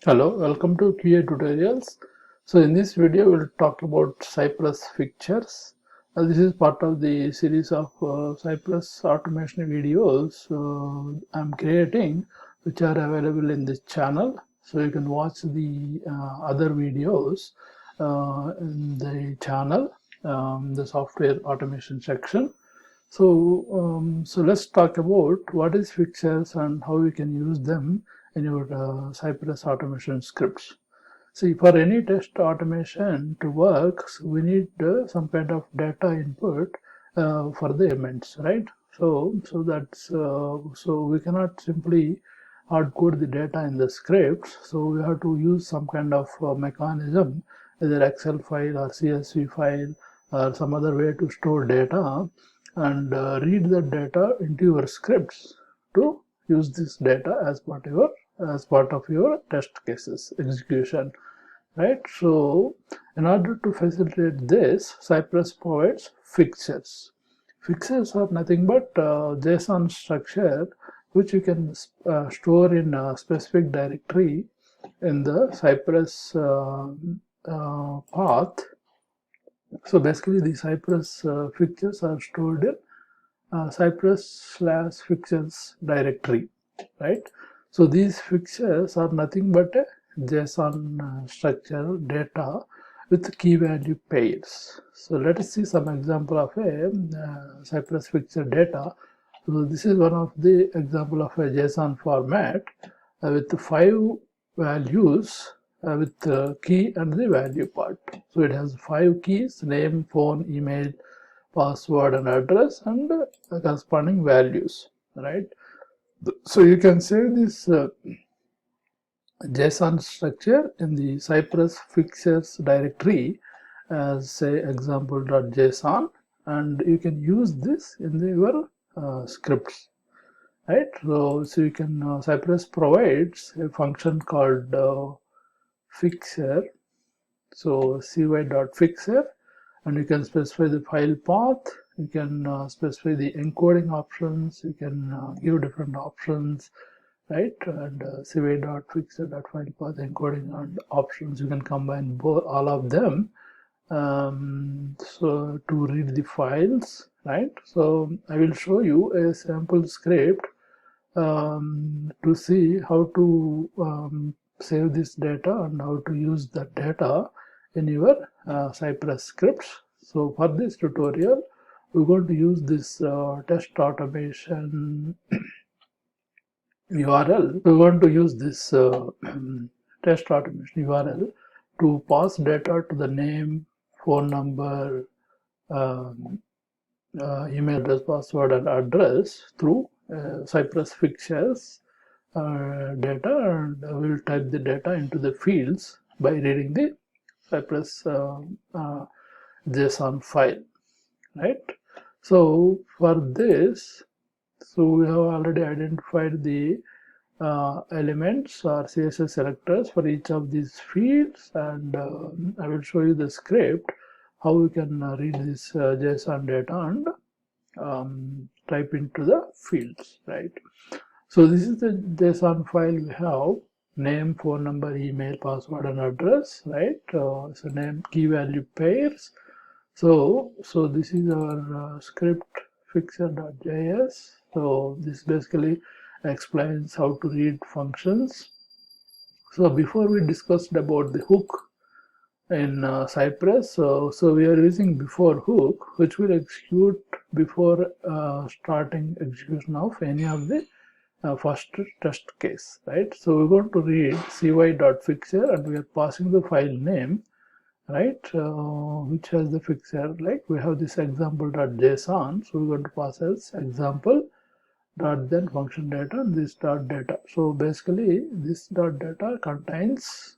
Hello, welcome to QA tutorials. So in this video we'll talk about Cypress fixtures. This is part of the series of Cypress automation videos I'm creating, which are available in this channel. So you can watch the other videos in the channel, the software automation section. So let's talk about what is fixtures and how you can use them in your Cypress automation scripts. See, for any test automation to work, we need some kind of data input for the events, right? So we cannot simply hard code the data in the scripts. So we have to use some kind of mechanism, either Excel file or CSV file or some other way to store data and read the data into your scripts to use this data as part of your test cases execution, right? So in order to facilitate this, Cypress provides fixtures. Fixtures are nothing but JSON structure which you can store in a specific directory in the Cypress path. So basically the Cypress fixtures are stored in Cypress/fixtures directory, right? So these fixtures are nothing but a JSON structure data with key value pairs. So let us see some example of a Cypress fixture data. So this is one of the example of a JSON format with 5 values with the key and the value part. So it has 5 keys: name, phone, email, password and address, and corresponding values, right? So you can save this JSON structure in the Cypress fixtures directory as say example.json, and you can use this in your scripts, right? So you can Cypress provides a function called fixer, so cy.fixer, and you can specify the file path, you can specify the encoding options, you can give different options, right? And cy.fixer.file path encoding and options, you can combine both all of them so to read the files, right? So I will show you a sample script to see how to save this data and how to use that data in your Cypress scripts. So for this tutorial, we're going to use this test automation URL. We're going to use this test automation URL to pass data to the name, phone number, email address, password, and address through Cypress fixtures data, and we'll type the data into the fields by reading the Cypress JSON file, right? So for this, so we have already identified the elements or CSS selectors for each of these fields, and I will show you the script how we can read this JSON data and type into the fields, right? So this is the JSON file we have: name, phone number, email, password, and address, right? So name, key value pairs. So this is our script fixer.js. So this basically explains how to read functions. So before we discussed about the hook in Cypress, so we are using before hook, which will execute before starting execution of any of the first test case, right? So we're going to read cy.fixer, and we are passing the file name, right, which has the fixer, like we have this example.json, so we're going to pass as example dot then function data and this dot data. So basically this dot data contains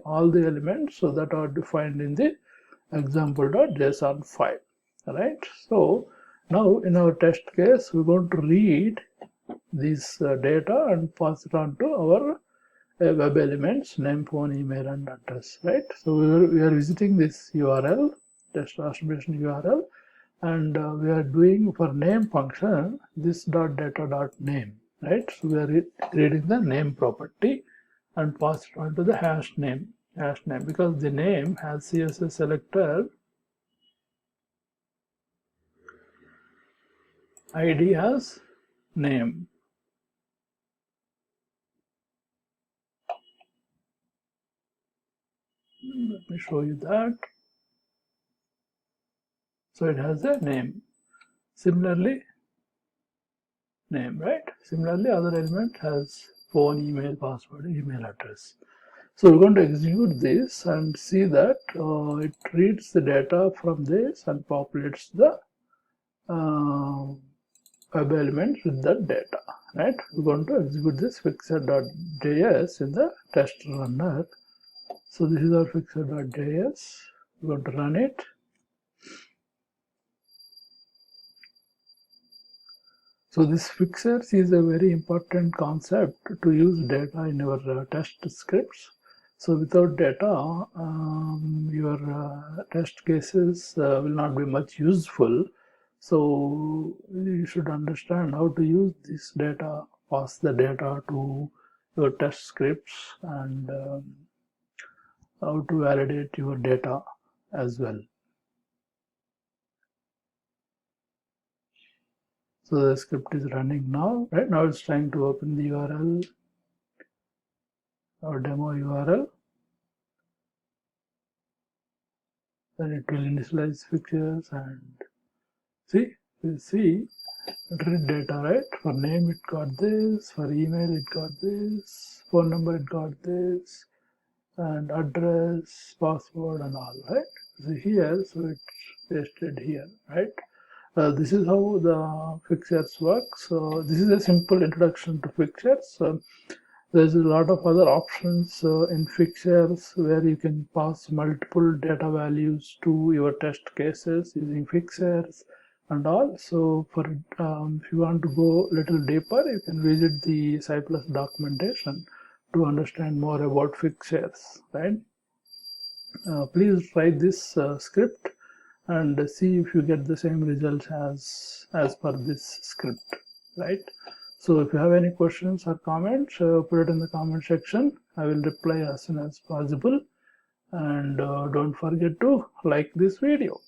all the elements so that are defined in the example.json file, right? So now in our test case, we're going to read this data and pass it on to our web elements: name, phone, email, and address, right? So we are visiting this URL, test automation URL, and we are doing for name function this dot data dot name, right? So we are reading the name property, and pass it on to the hash name, because the name has CSS selector ID as name. Let me show you that. So it has a name. Similarly, name, right? Similarly, other element has phone, email, password, email address. So we're going to execute this and see that it reads the data from this and populates the web element with that data, right? We're going to execute this fixer.js in the test runner. So this is our fixer.js. We're going to run it. So this fixers is a very important concept to use data in your test scripts. So without data, your test cases will not be much useful. So you should understand how to use this data, pass the data to your test scripts, and how to validate your data as well. So the script is running now. Right now it's trying to open the URL, or demo URL. Then it will initialize fixtures and see, you see it read data, right? For name it got this, for email it got this, phone number it got this, and address, password and all, right? So here, so it's pasted here, right? This is how the fixtures work. So this is a simple introduction to fixtures. There's a lot of other options in fixtures where you can pass multiple data values to your test cases using fixtures and all. So for if you want to go a little deeper, you can visit the Cypress documentation to understand more about fixtures, right? Please try this script and see if you get the same results as per this script, right? So if you have any questions or comments, put it in the comment section. I will reply as soon as possible. And don't forget to like this video.